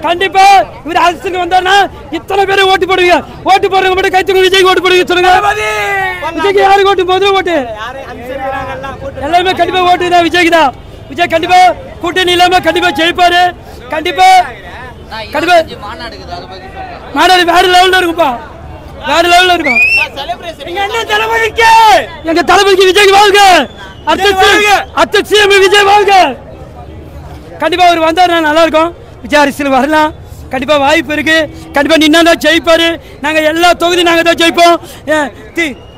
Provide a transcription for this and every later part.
கண்டிப்பா இவர் அரசுக்கு வந்தாருன்னா இத்தனை பேரும் ஓட்டு போடுவீங்க. ஓட்டு போடுறவங்க மட்டும் கைத்தூக்கி விஜய்க்கு ஓட்டு போடுவீங்க சொல்லுங்க. விஜய்க்கு யாருக்கு ஓட்டு போதும் ஓட்டு எல்லாருமே கண்டிப்பா ஓட்டு தான் விஜய்க்கு தான். விஜய் கண்டிப்பா கூட்டணி இல்லாம கண்டிப்பா ஜெயிப்பாரு. கண்டிப்பா கண்டிப்பா மாநாடு வேற லெவல்ல இருக்கும்பா, வேற லெவல்ல இருக்கும். எங்க தளபதிக்கு விஜய்க்கு வாழ்க, அடுத்த சிஎம் விஜய் வாழ்க. கண்டிப்பா அவர் வந்தாருன்னா நல்லா இருக்கும். விஜய் அரசியல் வரலாம், கண்டிப்பா வாய்ப்பு இருக்கு. கண்டிப்பா நின்னா தான் ஜெயிப்பாரு. நாங்க எல்லா தொகுதியும் நாங்க தான் ஜெயிப்போம்.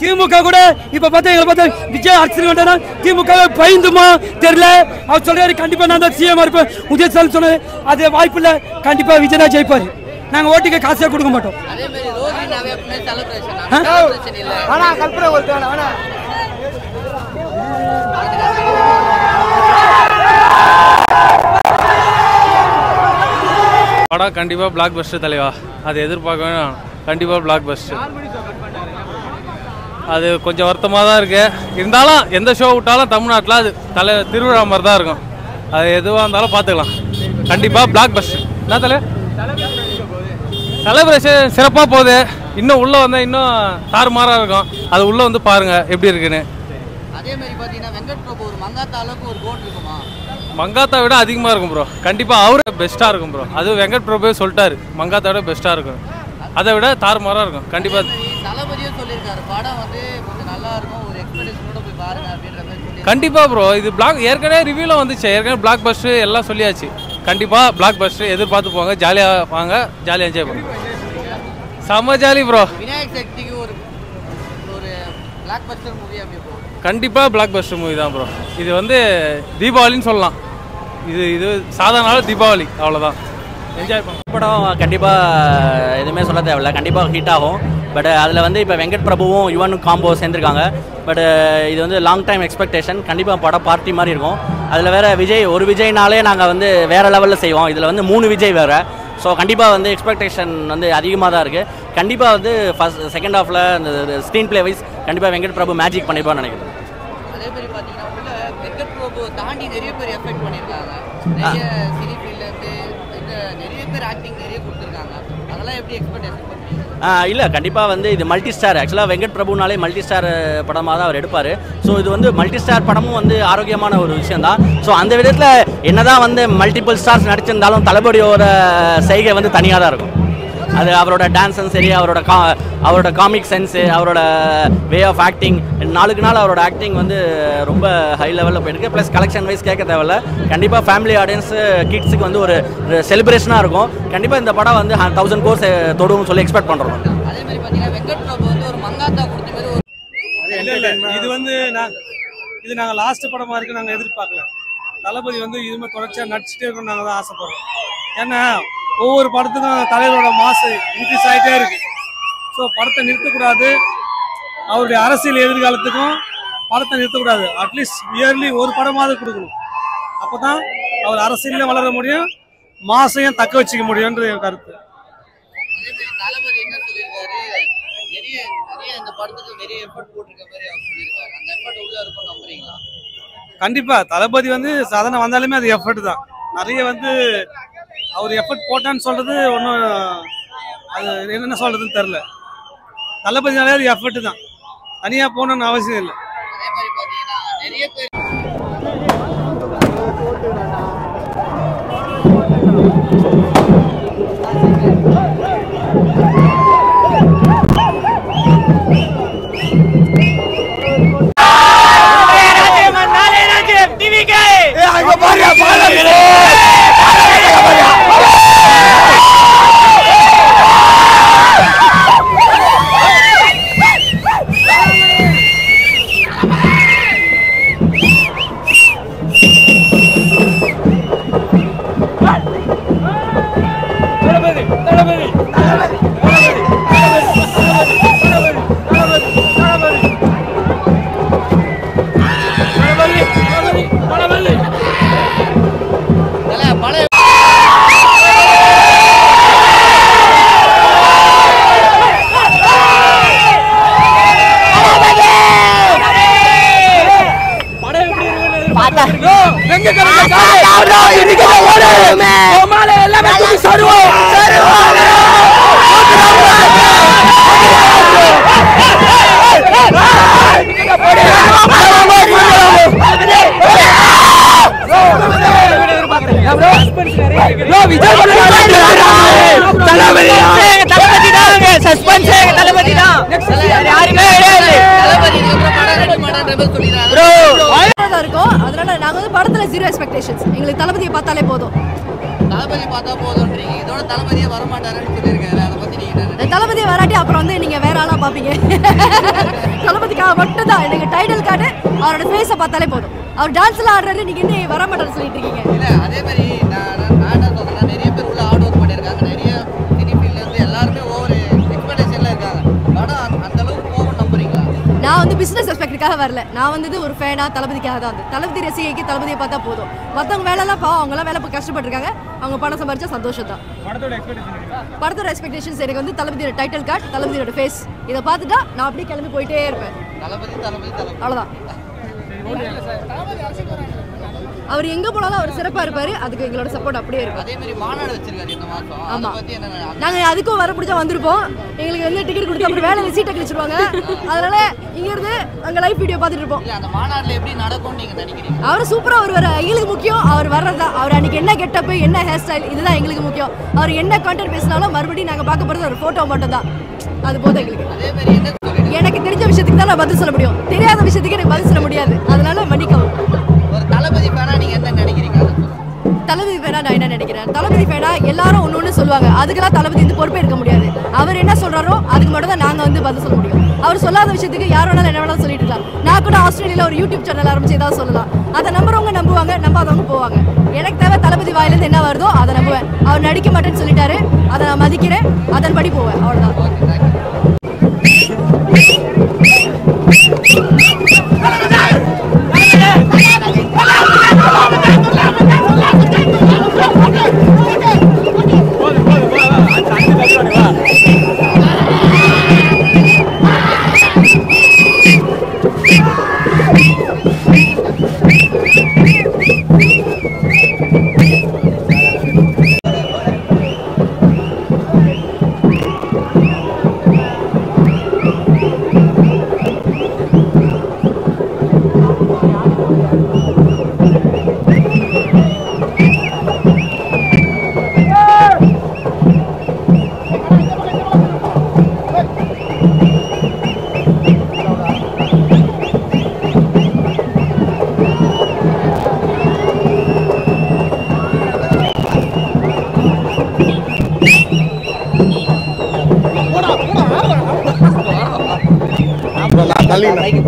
திமுக கூட இப்ப பார்த்தா எங்களை பார்த்தா விஜய் அரசியல் வந்தா திமுக பயந்துமா தெரியல. அவர் சொல்றாரு கண்டிப்பா நான் தான் சிஎம் இருப்பேன். உதயசாமி சொன்னாரு அது வாய்ப்பு இல்ல, கண்டிப்பா விஜய் தான் ஜெயிப்பாரு. நாங்க ஓட்டுக்கு காசே கொடுக்க மாட்டோம். படம் கண்டிப்பாக பிளாக் பஸ்டர் தலைவா, அது எதிர்பார்க்க வேணும். கண்டிப்பாக பிளாக் பஸ்டர். அது கொஞ்சம் வருத்தமாக தான் இருக்குது. இருந்தாலும் எந்த ஷோ விட்டாலும் தமிழ்நாட்டில் அது திருவிழா மாதிரி தான் இருக்கும். அது எதுவாக இருந்தாலும் பார்த்துக்கலாம். கண்டிப்பாக பிளாக் பஸ்டர். என்ன செலிப்ரேஷன் சிறப்பாக போகுது. இன்னும் உள்ளே வந்தால் இன்னும் தாறுமாறாக இருக்கும். அது உள்ளே வந்து பாருங்கள் எப்படி இருக்குன்னு. அதே மாதிரி பார்த்தீங்கன்னா வெங்கட் பிரபு ஒரு மங்காத்தா அளவுக்கு ஒரு கோட் இருக்குமா? மங்காத்தா விட அதிகமாக இருக்கும் ப்ரோ. கண்டிப்பாக அவரு பெஸ்ட்டாக இருக்கும் ப்ரோ. அது வெங்கட் பிரபுவே சொல்லிட்டாரு மங்காத்தா விட பெஸ்ட்டாக இருக்கும். அதை விட தாறுமாறாக இருக்கும். கண்டிப்பாக தளபதியும் சொல்லியிருக்காரு படம் வந்து கொஞ்சம் நல்லா இருக்கும், ஒரு எக்ஸ்பெக்டேஷனோட போய் பாருங்க அப்படின்ற மாதிரி சொல்லி. கண்டிப்பாக ப்ரோ, இது பிளாக் ஏற்கனவே ரிவ்யூவில் வந்துச்சு. ஏற்கனவே பிளாக் பஸ்ட்டு எல்லாம் சொல்லியாச்சு. கண்டிப்பாக பிளாக் பஸ்ட்டு எதிர்பார்த்து போங்க, ஜாலியாக வாங்க, ஜாலியாக என்ஜாய் பண்ணுங்க. செம்ம ஜாலி ப்ரோ. விநாயக் சக்திக்கு ஒரு பிளாக் பஸ்டர் மூவி அப்படி போகும். கண்டிப்பாக பிளாக் பஸ்டர் மூவி தான் ப்ரோ. இது வந்து தீபாவளின்னு சொல்லலாம். இது சாதாரண தீபாவளி, அவ்வளோதான். என்ஜாய் பண்ண படம் கண்டிப்பாக எதுவுமே சொல்ல தேவையில்ல, கண்டிப்பாக ஹிட் ஆகும். பட் அதில் வந்து இப்போ வெங்கட் பிரபுவும் யுவனும் காம்போ சேர்ந்துருக்காங்க. பட் இது வந்து லாங் டைம் எக்ஸ்பெக்டேஷன். கண்டிப்பாக படம் பார்ட்டி மாதிரி இருக்கும். அதில் வேறு விஜய், ஒரு விஜய்னாலே நாங்கள் வந்து வேறு லெவலில் செய்வோம். இதில் வந்து 3 விஜய் வேறு. ஸோ கண்டிப்பாக வந்து எக்ஸ்பெக்டேஷன் வந்து அதிகமாக தான் இருக்குது. கண்டிப்பாக வந்து செகண்ட் ஹாஃபில் இந்த ஸ்க்ரீன் பிளே வைஸ் கண்டிப்பாக வெங்கட் பிரபு மேஜிக் பண்ணிப்பான்னு நினைக்கிறேன். அதே மாதிரி பார்த்தீங்கன்னா உள்ள வெங்கட் பிரபு தாண்டி நிறைய பேர் எஃபெக்ட் பண்ணியிருக்காங்க. நிறைய சினி ஃபீல்ட்லேருந்து நிறைய பேர் ஆக்டிங் நிறைய கொடுத்துருக்காங்க. அதெல்லாம் எப்படி எக்ஸ்பெக்டேஷன் பண்ணுறீங்க? இல்லை, கண்டிப்பாக வந்து இது மல்டி ஸ்டார். ஆக்சுவலாக வெங்கட் பிரபுனாலே மல்டி ஸ்டார் படமாக தான் அவர் எடுப்பார். ஸோ இது வந்து மல்டி ஸ்டார் படமும் வந்து ஆரோக்கியமான ஒரு விஷயம் தான். ஸோ அந்த விதத்தில் என்னதான் வந்து மல்டிபிள் ஸ்டார்ஸ் நடிச்சிருந்தாலும் தளபதியோட செய்கை வந்து தனியாக தான் இருக்கும். அது அவரோட டான்ஸும் சரி, அவரோட காமிக் சென்ஸு, அவரோட வே ஆஃப் ஆக்டிங், நாளுக்கு நாள் அவரோட ஆக்டிங் வந்து ரொம்ப ஹை லெவலில் போயிருக்கு. ப்ளஸ் கலெக்ஷன் வைஸ் கேட்க தேவையில்ல. கண்டிப்பாக ஃபேமிலி ஆடியன்ஸு, கிட்ஸுக்கு வந்து ஒரு செலிப்ரேஷனாக இருக்கும். கண்டிப்பாக இந்த படம் வந்து 1000 கோர்ஸ் தொடுவோம்னு சொல்லி எக்ஸ்பெக்ட் பண்ணுறோம். அதே மாதிரி பார்த்தீங்கன்னா வெங்கட் பிரபு வந்து ஒரு மங்காத்தா கொடுத்த மாதிரி ஒரு இது வந்து இது நாங்கள் லாஸ்ட் படமாக இருக்குது. நாங்கள் எதிர்பார்க்கல. தளபதி வந்து இதுமாதிரி தொடர்ச்சியாக நடிச்சுட்டே இருக்கணும்னு நாங்கள் தான் ஆசைப்படுறோம். ஏன்னா ஒவ்வொரு படத்துக்கும் தலைவரோட மாசு இன்க்ரீஸ் ஆகிட்டே இருக்கு. ஸோ படத்தை நிறுத்தக்கூடாது. அவருடைய அரசியல் எதிர்காலத்துக்கும் படத்தை நிறுத்தக்கூடாது. அட்லீஸ்ட் இயர்லி ஒரு படமாவது கொடுக்கணும். அப்போ தான் அவர் அரசியலில் வளர முடியும், மாசையும் தக்க வச்சுக்க முடியும்ன்ற கருத்து. தளபதி என்ன சொல்லியிருக்காரு, நிறைய இந்த படத்துக்கு நிறைய எஃபர்ட் போட்டிருக்க மாதிரி அவர் சொல்லியிருக்காரு. அந்த எஃபர்ட் உள்ள இருக்கும் நம்புறீங்களா? கண்டிப்பாக தளபதி வந்து சாதாரண வந்தாலுமே அது எஃபர்ட் தான். நிறைய வந்து அவர் எஃபர்ட் போட்டான்னு சொல்றது ஒன்றும் அது என்னென்ன சொல்றதுன்னு தெரில. தளபதினாலே அது எஃபர்ட் தான், தனியாக போகணுன்னு அவசியம் இல்லை. அதே மாதிரி பார்த்தீங்கன்னா நிறைய பேர் அதனால நாங்கள் வந்து படத்தில் 0 எக்ஸ்பெக்டேஷன்ஸ். எங்களுக்கு தளபதியை பார்த்தாலே போதும். தளபதி பார்த்தா போதும்ன்றீங்க. இதோட தளபதியே வரமாட்டாருன்னு சொல்லியிருக்காரு. அதை பற்றி நீங்கள் தளபதியை வராட்டி அப்புறம் வந்து நீங்கள் வேற ஆளாக பார்ப்பீங்க. தளபதிக்காக மட்டும்தான் எனக்கு டைட்டில் கார்டு அவரோட ஃபேஸை பார்த்தாலே போதும். அவர் டான்ஸ்லாம் ஆடுறாரு, நீங்கள் இன்னும் வரமாட்டாருன்னு சொல்லிட்டு இருக்கீங்க. இல்லை அதே மாதிரி நான் என்ன சொல்கிறேன்னா நிறைய பேர் உள்ள ஹார்ட் ஒர்க் பண்ணியிருக்காங்க. நிறைய சினி ஃபீல்ட்லேருந்து எல்லாருமே ஒவ்வொரு எக்ஸ்பெக்டேஷனில் இருக்காங்க. படம் அந்த அளவுக்கு போகும் நம்புறீங்களா? நான் வந்து பிஸ்னஸ் எஸ்பெக்டுக்காக வரல. நான் வந்தது ஒரு ஃபேனாக தளபதிக்காக தான் வந்து. தளபதி ரசிகைக்கு தளபதியை பார்த்தா போதும். மற்றவங்க வேலைலாம் பாவம், அவங்களாம் வேலை கஷ்டப்பட்டுருக்காங்க. அவங்க பணம் சம்பாரிச்சா சந்தோஷம் தான். படத்தோட எக்ஸ்பெக்டேஷன்ஸ் எனக்கு வந்து தளபதியோட டைட்டில் கார்டு, தளபதியோட ஃபேஸ், இதை பார்த்துட்டா நான் அப்படியே கிளம்பி போயிட்டே இருப்பேன். அவ்வளோதான். அவர் எங்க போனாலும் அவர் சிறப்பா இருப்பாரு. அதுக்கு எங்களோட சப்போர்ட் அப்படியே இருக்கும். அதே மாதிரி மாநாடு வச்சிருக்காரு இந்த மாசம். ஆமா, நாங்க அதுக்கும் வர பிடிச்சா வந்திருப்போம். எங்களுக்கு வந்து டிக்கெட் கொடுத்து அப்புறம் வேலையில சீட்டை கிழிச்சிருவாங்க. அதனால இங்க இருந்து அங்க லைவ் வீடியோ பார்த்துட்டு இருப்போம். அந்த மாநாடுல எப்படி நடக்கும்னு நீங்க நினைக்கிறீங்க? அவர் சூப்பரா வருவாரு. எங்களுக்கு முக்கியம் அவர் வர்றதுதான். அவர் அன்னைக்கு என்ன கெட்டப், என்ன ஹேர் ஸ்டைல், இதுதான் எங்களுக்கு முக்கியம். அவர் என்ன கண்டென்ட் பேசினாலும் மறுபடியும் நாங்க பார்க்க போறது ஒரு போட்டோ மட்டும் தான். அது போதும் எங்களுக்கு. அதே மாதிரி எனக்கு தெரிஞ்ச விஷயத்துக்கு தான் நான் பதில் சொல்ல முடியும். தெரியாத விஷயத்துக்கு எனக்கு பதில் சொல்ல முடியாது. அதனால மன்னிக்கவும். ஒரு தளபதி ஃபேனா நீங்க என்ன நினைக்கிறீங்க? தளபதி ஃபேனா நான் என்ன நினைக்கிறேன், தளபதி ஃபேனா எல்லாரும் ஒன்று சொல்லுவாங்க. அதுக்கெல்லாம் தளபதி வந்து பொறுப்பே இருக்க முடியாது. அவர் என்ன சொல்றாரோ அதுக்கு மட்டும் தான் நாங்கள் வந்து பதில் சொல்ல முடியும். அவர் சொல்லாத விஷயத்துக்கு யார் வேணாலும் என்ன வேணாலும் சொல்லிட்டு இருக்கலாம். நான் கூட ஆஸ்திரேலியாவில் ஒரு யூடியூப் சேனல் ஆரம்பிச்சு ஏதாவது சொல்லலாம். அதை நம்புறவங்க நம்புவாங்க, நம்பாதவங்க போவாங்க. எனக்கு தேவை தளபதி வாயிலேருந்து என்ன வருதோ அதை நம்புவேன். அவர் நடிக்க மாட்டேன்னு சொல்லிட்டாரு, அதை நான் மதிக்கிறேன், அதன்படி போவேன். அவ்வளோதான்.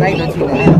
ரைட் வச்சுக்கோங்க.